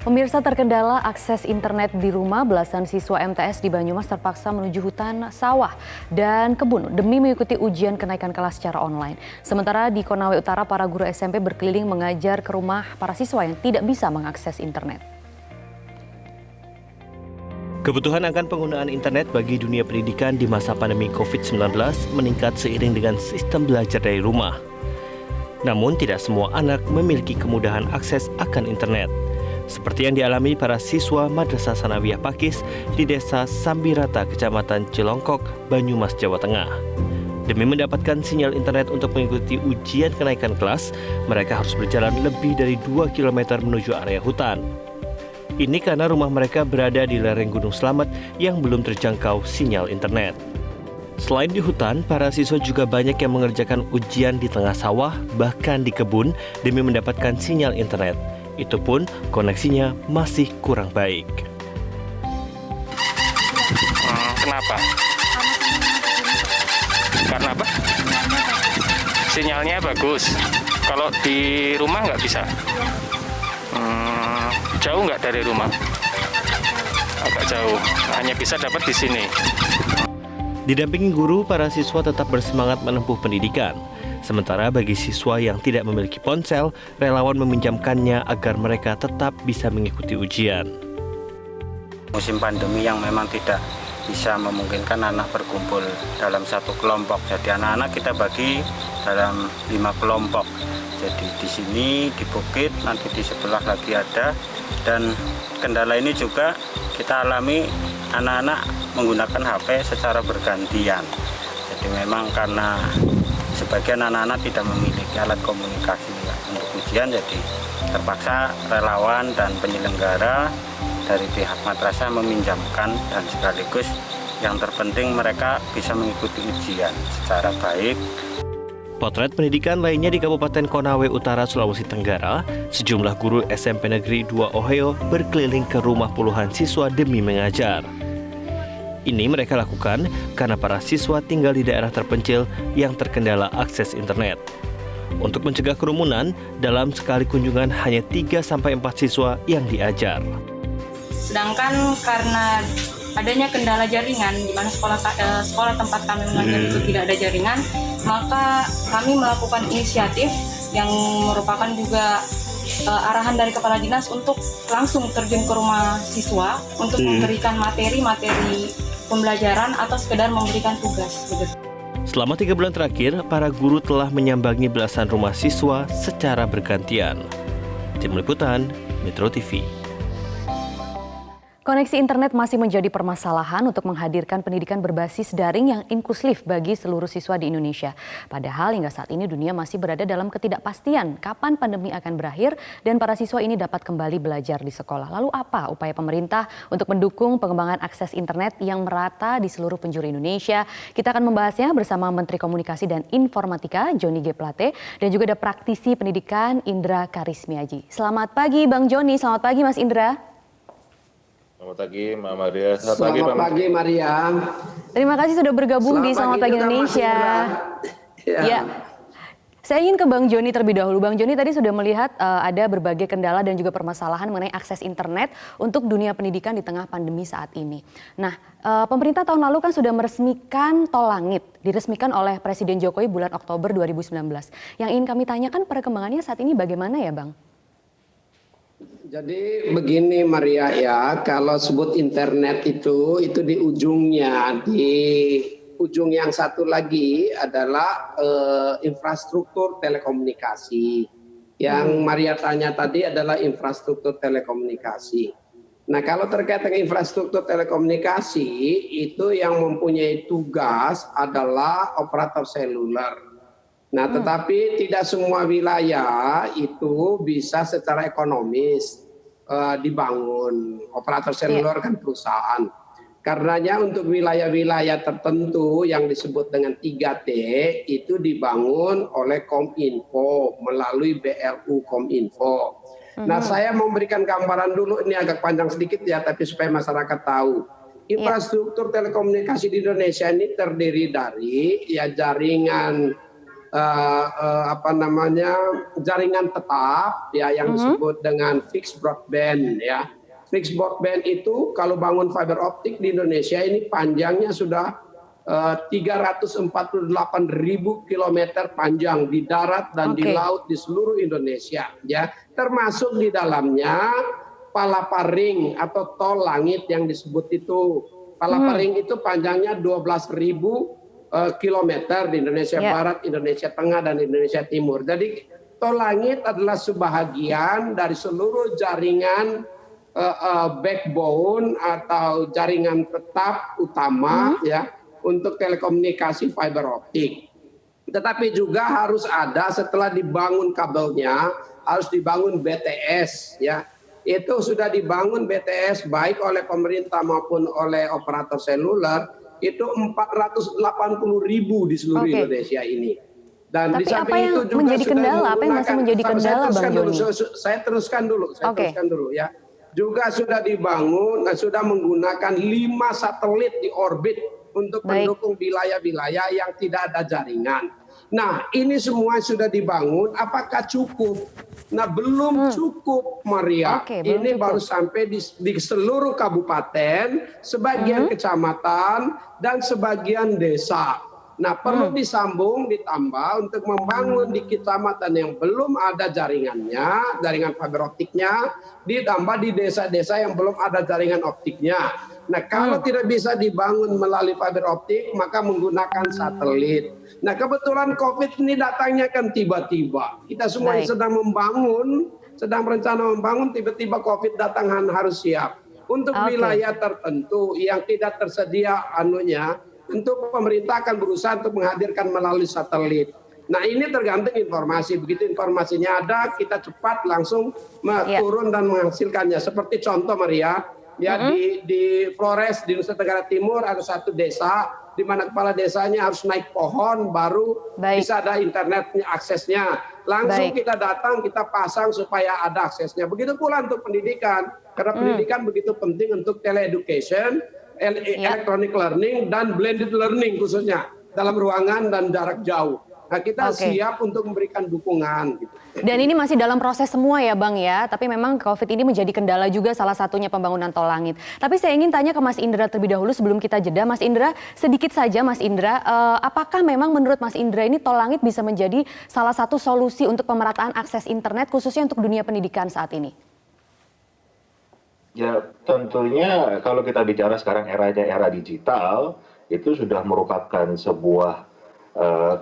Pemirsa, terkendala akses internet di rumah, belasan siswa MTS di Banyumas terpaksa menuju hutan, sawah, dan kebun demi mengikuti ujian kenaikan kelas secara online. Sementara di Konawe Utara, para guru SMP berkeliling mengajar ke rumah para siswa yang tidak bisa mengakses internet. Kebutuhan akan penggunaan internet bagi dunia pendidikan di masa pandemi COVID-19 meningkat seiring dengan sistem belajar dari rumah. Namun tidak semua anak memiliki kemudahan akses akan internet. Seperti yang dialami para siswa Madrasah Sanawiyah Pakis di Desa Sambirata, Kecamatan Cilongkok, Banyumas, Jawa Tengah. Demi mendapatkan sinyal internet untuk mengikuti ujian kenaikan kelas, mereka harus berjalan lebih dari 2 km menuju area hutan. Ini karena rumah mereka berada di lereng Gunung Slamet yang belum terjangkau sinyal internet. Selain di hutan, para siswa juga banyak yang mengerjakan ujian di tengah sawah, bahkan di kebun demi mendapatkan sinyal internet. Itu pun koneksinya masih kurang baik. Kenapa? Karena apa? Sinyalnya bagus. Kalau di rumah nggak bisa. Jauh nggak dari rumah? Agak jauh. Hanya bisa dapat di sini. Didampingi guru, para siswa tetap bersemangat menempuh pendidikan. Sementara bagi siswa yang tidak memiliki ponsel, relawan meminjamkannya agar mereka tetap bisa mengikuti ujian. Musim pandemi yang memang tidak bisa memungkinkan anak berkumpul dalam satu kelompok. Jadi anak-anak kita bagi dalam 5 kelompok. Jadi di sini, di bukit, nanti di sebelah lagi ada. Dan kendala ini juga kita alami anak-anak menggunakan HP secara bergantian. Jadi memang karena sebagian anak-anak tidak memiliki alat komunikasi untuk ujian, jadi terpaksa relawan dan penyelenggara dari pihak madrasah meminjamkan, dan sekaligus yang terpenting mereka bisa mengikuti ujian secara baik. Potret pendidikan lainnya di Kabupaten Konawe Utara, Sulawesi Tenggara, sejumlah guru SMP Negeri 2 Ohio berkeliling ke rumah puluhan siswa demi mengajar. Ini mereka lakukan karena para siswa tinggal di daerah terpencil yang terkendala akses internet. Untuk mencegah kerumunan, dalam sekali kunjungan hanya 3-4 siswa yang diajar. Sedangkan karena adanya kendala jaringan, di mana sekolah tempat kami mengajar itu tidak ada jaringan, maka kami melakukan inisiatif yang merupakan juga arahan dari Kepala Dinas untuk langsung terjun ke rumah siswa untuk memberikan materi-materi pembelajaran atau sekedar memberikan tugas. Selama 3 bulan terakhir, para guru telah menyambangi belasan rumah siswa secara bergantian. Tim Liputan, Metro TV. Koneksi internet masih menjadi permasalahan untuk menghadirkan pendidikan berbasis daring yang inklusif bagi seluruh siswa di Indonesia. Padahal hingga saat ini dunia masih berada dalam ketidakpastian kapan pandemi akan berakhir dan para siswa ini dapat kembali belajar di sekolah. Lalu apa upaya pemerintah untuk mendukung pengembangan akses internet yang merata di seluruh penjuru Indonesia? Kita akan membahasnya bersama Menteri Komunikasi dan Informatika Joni G. Plate dan juga ada praktisi pendidikan Indra Karismiaji. Selamat pagi Bang Joni, selamat pagi Mas Indra. Selamat pagi, Mbak Maria. Selamat pagi, Maria. Terima kasih sudah bergabung di Selamat Pagi Indonesia. Ya. Saya ingin ke Bang Joni terlebih dahulu. Bang Joni tadi sudah melihat ada berbagai kendala dan juga permasalahan mengenai akses internet untuk dunia pendidikan di tengah pandemi saat ini. Nah, pemerintah tahun lalu kan sudah meresmikan Tol Langit, diresmikan oleh Presiden Jokowi bulan Oktober 2019. Yang ingin kami tanyakan perkembangannya saat ini bagaimana ya, Bang? Jadi begini Maria ya, kalau sebut internet itu di ujungnya, di ujung yang satu lagi adalah infrastruktur telekomunikasi. Yang Maria tanya tadi adalah infrastruktur telekomunikasi. Nah kalau terkait dengan infrastruktur telekomunikasi, itu yang mempunyai tugas adalah operator seluler. Nah, tetapi tidak semua wilayah itu bisa secara ekonomis dibangun. Operator seluler kan perusahaan. Karenanya untuk wilayah-wilayah tertentu yang disebut dengan 3T itu dibangun oleh Kominfo melalui BLU Kominfo. Nah, saya memberikan gambaran dulu, ini agak panjang sedikit ya, tapi supaya masyarakat tahu. Infrastruktur telekomunikasi di Indonesia ini terdiri dari ya jaringan jaringan tetap ya yang disebut dengan fixed broadband ya. Fixed broadband itu kalau bangun fiber optik di Indonesia ini panjangnya sudah 348.000 kilometer panjang di darat dan di laut di seluruh Indonesia ya, termasuk di dalamnya Palaparing atau tol langit yang disebut itu. Palaparing itu panjangnya 12.000 kilometer di Indonesia Barat, Indonesia Tengah dan Indonesia Timur. Jadi tol langit adalah sebahagian dari seluruh jaringan backbone atau jaringan tetap utama ya untuk telekomunikasi fiber optik. Tetapi juga harus ada setelah dibangun kabelnya, harus dibangun BTS ya. Itu sudah dibangun BTS baik oleh pemerintah maupun oleh operator seluler, itu 480.000 di seluruh Indonesia ini. Dan tapi di samping apa yang itu juga menjadi kendala? Apa yang masih menjadi kendala, Bang Joni? Saya teruskan dulu ya. Juga sudah dibangun, sudah menggunakan 5 satelit di orbit untuk mendukung wilayah-wilayah yang tidak ada jaringan. Nah, ini semua sudah dibangun, apakah cukup? Nah, belum cukup, Maria. Ini baru sampai di seluruh kabupaten, sebagian kecamatan, dan sebagian desa. Nah, perlu disambung, ditambah untuk membangun di kecamatan yang belum ada jaringannya, jaringan fiber optiknya, ditambah di desa-desa yang belum ada jaringan optiknya. Nah, kalau tidak bisa dibangun melalui fiber optik, maka menggunakan satelit. Nah, kebetulan COVID ini datangnya kan tiba-tiba. Kita semua sedang membangun, sedang berencana membangun, tiba-tiba COVID datang harus siap. Untuk wilayah tertentu yang tidak tersedia untuk pemerintah akan berusaha untuk menghadirkan melalui satelit. Nah, ini tergantung informasi. Begitu informasinya ada, kita cepat langsung turun dan menghasilkannya. Seperti contoh, Maria, ya di Flores di Nusa Tenggara Timur ada satu desa di mana kepala desanya harus naik pohon baru bisa ada internetnya, aksesnya. Langsung kita datang, kita pasang supaya ada aksesnya. Begitu pula untuk pendidikan, karena pendidikan begitu penting untuk teleeducation, electronic learning dan blended learning khususnya dalam ruangan dan jarak jauh. Nah, kita siap untuk memberikan dukungan. Gitu. Dan ini masih dalam proses semua ya Bang ya, tapi memang COVID ini menjadi kendala juga salah satunya pembangunan tol langit. Tapi saya ingin tanya ke Mas Indra terlebih dahulu sebelum kita jeda. Mas Indra, sedikit saja Mas Indra, apakah memang menurut Mas Indra ini tol langit bisa menjadi salah satu solusi untuk pemerataan akses internet khususnya untuk dunia pendidikan saat ini? Ya, tentunya kalau kita bicara sekarang era digital, itu sudah merupakan sebuah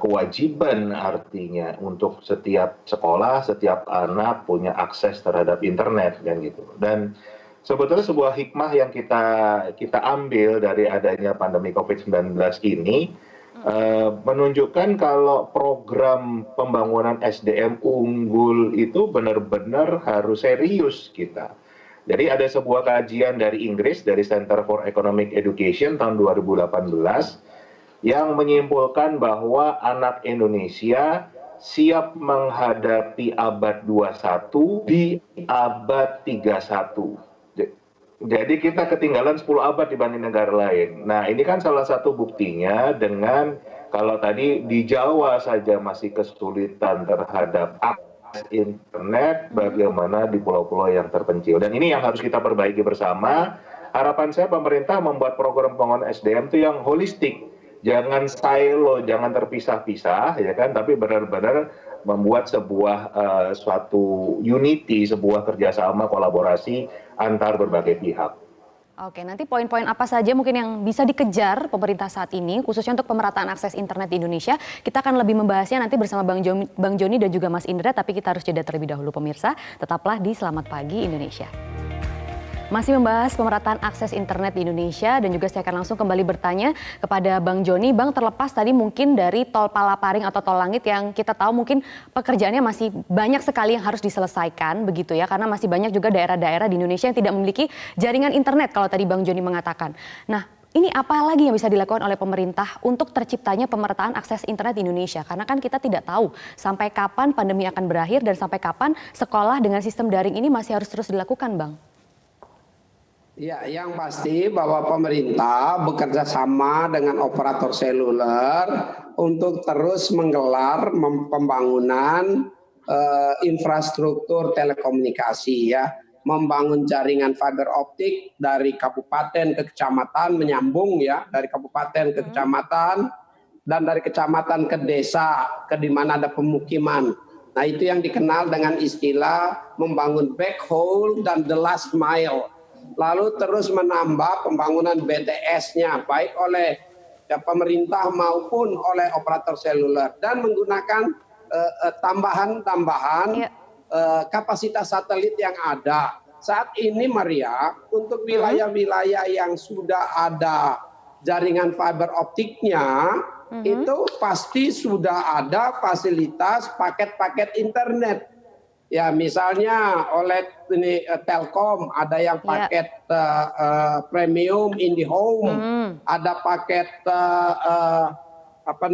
kewajiban artinya untuk setiap sekolah, setiap anak punya akses terhadap internet kan gitu. Dan sebetulnya sebuah hikmah yang kita ambil dari adanya pandemi COVID-19 ini menunjukkan kalau program pembangunan SDM unggul itu benar-benar harus serius kita. Jadi ada sebuah kajian dari Inggris, dari Center for Economic Education tahun 2018, yang menyimpulkan bahwa anak Indonesia siap menghadapi abad 21 di abad 31. Jadi kita ketinggalan 10 abad dibanding negara lain. Nah, ini kan salah satu buktinya dengan kalau tadi di Jawa saja masih kesulitan terhadap akses internet, bagaimana di pulau-pulau yang terpencil. Dan ini yang harus kita perbaiki bersama. Harapan saya pemerintah membuat program pembangunan SDM itu yang holistik. Jangan silo, jangan terpisah-pisah, ya kan? Tapi benar-benar membuat sebuah suatu unity, sebuah kerjasama, kolaborasi antar berbagai pihak. Oke, nanti poin-poin apa saja mungkin yang bisa dikejar pemerintah saat ini, khususnya untuk pemerataan akses internet di Indonesia. Kita akan lebih membahasnya nanti bersama Bang Joni dan juga Mas Indra, tapi kita harus jeda terlebih dahulu pemirsa. Tetaplah di Selamat Pagi Indonesia. Masih membahas pemerataan akses internet di Indonesia dan juga saya akan langsung kembali bertanya kepada Bang Joni. Bang, terlepas tadi mungkin dari tol Palaparing atau tol langit yang kita tahu mungkin pekerjaannya masih banyak sekali yang harus diselesaikan begitu ya, karena masih banyak juga daerah-daerah di Indonesia yang tidak memiliki jaringan internet kalau tadi Bang Joni mengatakan. Nah, ini apa lagi yang bisa dilakukan oleh pemerintah untuk terciptanya pemerataan akses internet di Indonesia? Karena kan kita tidak tahu sampai kapan pandemi akan berakhir dan sampai kapan sekolah dengan sistem daring ini masih harus terus dilakukan, Bang. Ya, yang pasti bahwa pemerintah bekerja sama dengan operator seluler untuk terus menggelar pembangunan infrastruktur telekomunikasi ya, membangun jaringan fiber optik dari kabupaten ke kecamatan menyambung ya, dari kabupaten ke kecamatan dan dari kecamatan ke desa ke di mana ada pemukiman. Nah, itu yang dikenal dengan istilah membangun backhaul dan the last mile. Lalu terus menambah pembangunan BTS-nya baik oleh pemerintah maupun oleh operator seluler dan menggunakan tambahan kapasitas satelit yang ada. Saat ini Maria, untuk wilayah-wilayah yang sudah ada jaringan fiber optiknya, itu pasti sudah ada fasilitas paket-paket internet. Ya, misalnya oleh ini Telkom ada yang paket premium IndiHome, ada paket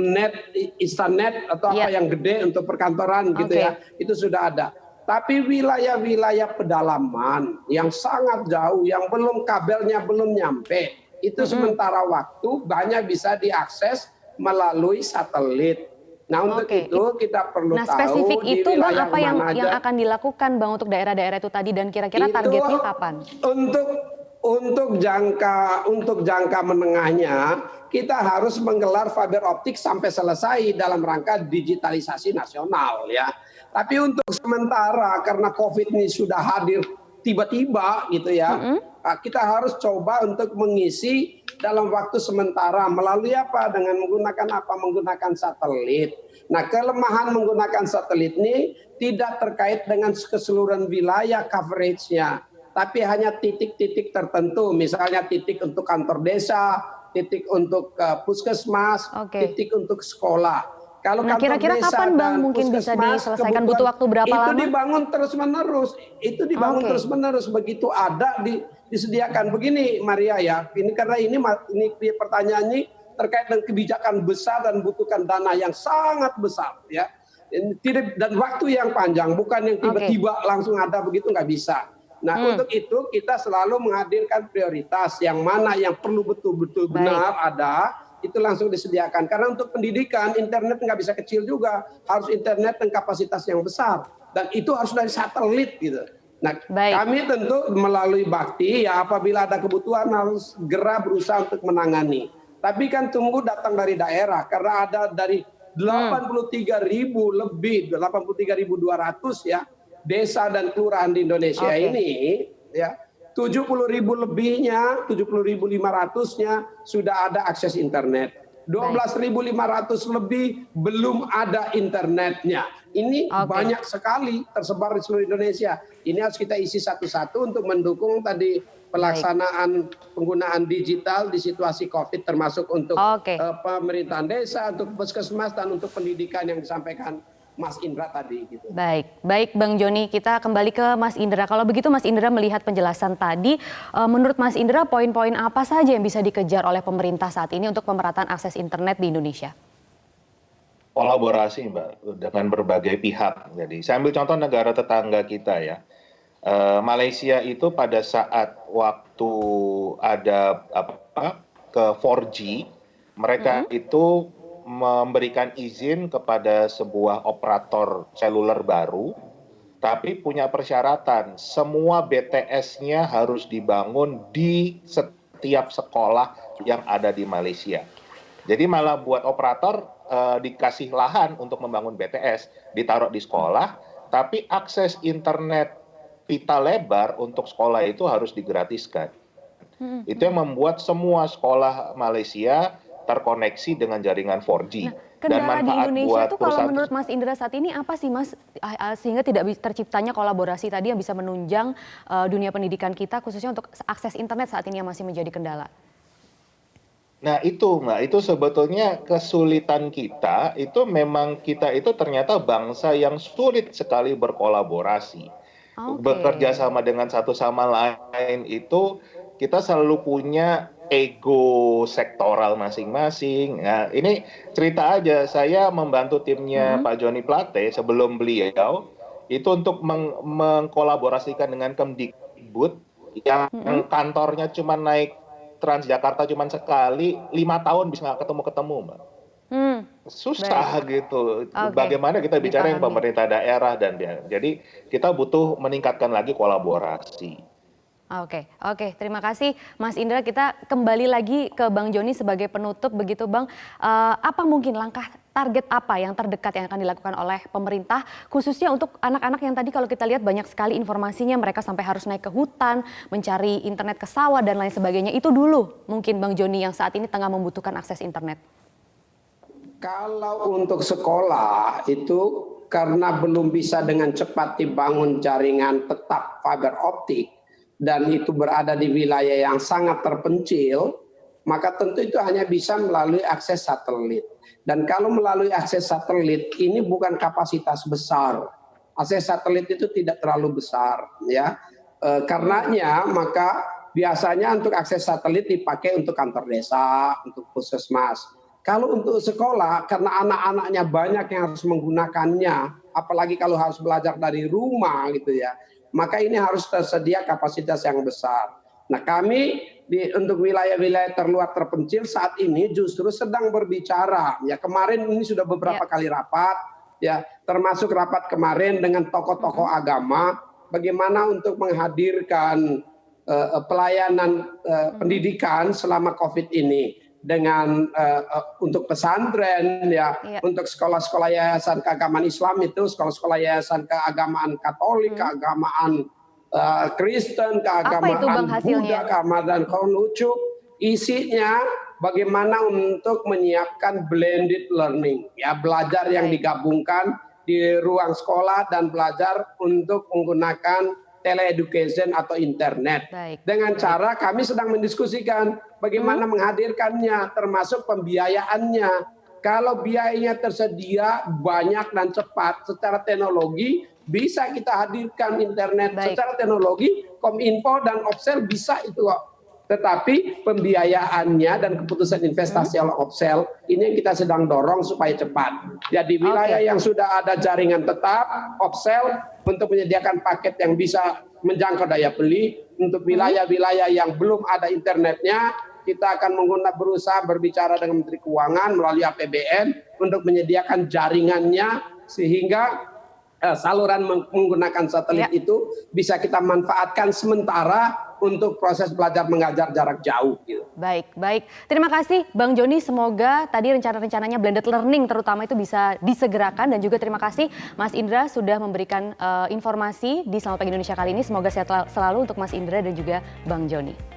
net Instanet atau apa yang gede untuk perkantoran gitu ya. Itu sudah ada. Tapi wilayah-wilayah pedalaman yang sangat jauh yang belum kabelnya belum nyampe, itu sementara waktu banyak bisa diakses melalui satelit. Nah, untuk itu kita perlu tahu spesifik itu Bang apa yang aja, akan dilakukan Bang untuk daerah-daerah itu tadi dan kira-kira targetnya kapan? Untuk jangka menengahnya kita harus menggelar fiber optik sampai selesai dalam rangka digitalisasi nasional ya. Tapi untuk sementara karena Covid ini sudah hadir tiba-tiba gitu ya, kita harus coba untuk mengisi dalam waktu sementara melalui apa? Dengan menggunakan satelit. Nah, kelemahan menggunakan satelit ini tidak terkait dengan keseluruhan wilayah coverage-nya, tapi hanya titik-titik tertentu, misalnya titik untuk kantor desa, titik untuk puskesmas, titik untuk sekolah. Kalau kira-kira kapan Bang mungkin bisa diselesaikan, butuh waktu berapa lama? Itu dibangun terus-menerus. Terus-menerus begitu ada disediakan. Begini Maria ya, ini karena ini pertanyaan ini terkait dengan kebijakan besar dan butuhkan dana yang sangat besar ya. Dan waktu yang panjang, bukan yang tiba-tiba langsung ada begitu, nggak bisa. Nah, untuk itu kita selalu menghadirkan prioritas yang mana yang perlu betul-betul benar ada, itu langsung disediakan. Karena untuk pendidikan, internet nggak bisa kecil juga. Harus internet dengan kapasitas yang besar. Dan itu harus dari satelit gitu. Nah, kami tentu melalui Bakti, ya apabila ada kebutuhan harus segera berusaha untuk menangani. Tapi kan tunggu datang dari daerah. Karena ada dari 83.000 lebih, 83.200 ya, desa dan kelurahan di Indonesia ini, ya 70.000 lebihnya, 70.500-nya sudah ada akses internet. 12.500 lebih belum ada internetnya. Ini banyak sekali tersebar di seluruh Indonesia. Ini harus kita isi satu-satu untuk mendukung tadi pelaksanaan penggunaan digital di situasi COVID, termasuk untuk pemerintahan desa, untuk puskesmas, dan untuk pendidikan yang disampaikan Mas Indra tadi gitu. Baik Bang Joni, kita kembali ke Mas Indra. Kalau begitu Mas Indra melihat penjelasan tadi, menurut Mas Indra poin-poin apa saja yang bisa dikejar oleh pemerintah saat ini untuk pemerataan akses internet di Indonesia? Kolaborasi Mbak, dengan berbagai pihak. Jadi saya ambil contoh negara tetangga kita ya. Malaysia itu pada saat waktu ada ke 4G, mereka itu memberikan izin kepada sebuah operator seluler baru, tapi punya persyaratan semua BTS-nya harus dibangun di setiap sekolah yang ada di Malaysia. Jadi malah buat operator dikasih lahan untuk membangun BTS, ditaruh di sekolah, tapi akses internet pita lebar untuk sekolah itu harus digratiskan. Itu yang membuat semua sekolah Malaysia terkoneksi dengan jaringan 4G. Nah, kendala di Indonesia itu kalau menurut Mas Indra saat ini apa sih Mas, sehingga tidak terciptanya kolaborasi tadi yang bisa menunjang dunia pendidikan kita, khususnya untuk akses internet saat ini yang masih menjadi kendala? Nah itu Mbak, itu sebetulnya kesulitan kita, itu memang kita itu ternyata bangsa yang sulit sekali berkolaborasi. Bekerja sama dengan satu sama lain itu kita selalu punya ego sektoral masing-masing. Nah, ini cerita aja, saya membantu timnya Pak Joni Plate sebelum beliau itu untuk mengkolaborasikan dengan Kemdikbud yang kantornya cuma naik Transjakarta cuma sekali, 5 tahun bisa nggak ketemu-ketemu, Mbak. Susah gitu. Oke, Bagaimana kita bicara yang dipahami. pemerintah daerah dan dia. Jadi kita butuh meningkatkan lagi kolaborasi. Oke, terima kasih Mas Indra. Kita kembali lagi ke Bang Joni sebagai penutup begitu Bang. Apa mungkin langkah target apa yang terdekat yang akan dilakukan oleh pemerintah khususnya untuk anak-anak yang tadi kalau kita lihat banyak sekali informasinya mereka sampai harus naik ke hutan, mencari internet ke sawah dan lain sebagainya. Itu dulu mungkin Bang Joni yang saat ini tengah membutuhkan akses internet. Kalau untuk sekolah itu karena belum bisa dengan cepat dibangun jaringan tetap fiber optik dan itu berada di wilayah yang sangat terpencil, maka tentu itu hanya bisa melalui akses satelit. Dan kalau melalui akses satelit ini bukan kapasitas besar. Akses satelit itu tidak terlalu besar, ya. Karenanya maka biasanya untuk akses satelit dipakai untuk kantor desa, untuk puskesmas. Kalau untuk sekolah, karena anak-anaknya banyak yang harus menggunakannya, apalagi kalau harus belajar dari rumah gitu ya, maka ini harus tersedia kapasitas yang besar. Nah kami untuk wilayah-wilayah terluar terpencil saat ini justru sedang berbicara. Ya kemarin ini sudah beberapa kali rapat, ya termasuk rapat kemarin dengan tokoh-tokoh agama, bagaimana untuk menghadirkan pelayanan pendidikan selama COVID ini. Dengan untuk pesantren ya, untuk sekolah-sekolah yayasan keagamaan Islam itu sekolah-sekolah yayasan keagamaan Katolik, keagamaan Kristen, keagamaan Buddha, keagamaan Konghucu, isinya bagaimana untuk menyiapkan blended learning ya, belajar yang digabungkan di ruang sekolah dan belajar untuk menggunakan teleeducation atau internet. Dengan cara kami sedang mendiskusikan bagaimana menghadirkannya, termasuk pembiayaannya. Kalau biayanya tersedia banyak dan cepat secara teknologi, bisa kita hadirkan internet secara teknologi, Kominfo dan Opsel bisa itu kok. Tetapi pembiayaannya dan keputusan investasi oleh Opsel ini yang kita sedang dorong supaya cepat. Jadi wilayah yang sudah ada jaringan tetap, Opsel untuk menyediakan paket yang bisa menjangkau daya beli. Untuk wilayah-wilayah yang belum ada internetnya, kita akan berusaha berbicara dengan Menteri Keuangan melalui APBN untuk menyediakan jaringannya sehingga saluran menggunakan satelit itu bisa kita manfaatkan sementara untuk proses belajar mengajar jarak jauh. Gitu. Baik. Terima kasih Bang Joni. Semoga tadi rencana-rencananya blended learning terutama itu bisa disegerakan dan juga terima kasih Mas Indra sudah memberikan informasi di Selamat Pagi Indonesia kali ini. Semoga sehat selalu untuk Mas Indra dan juga Bang Joni.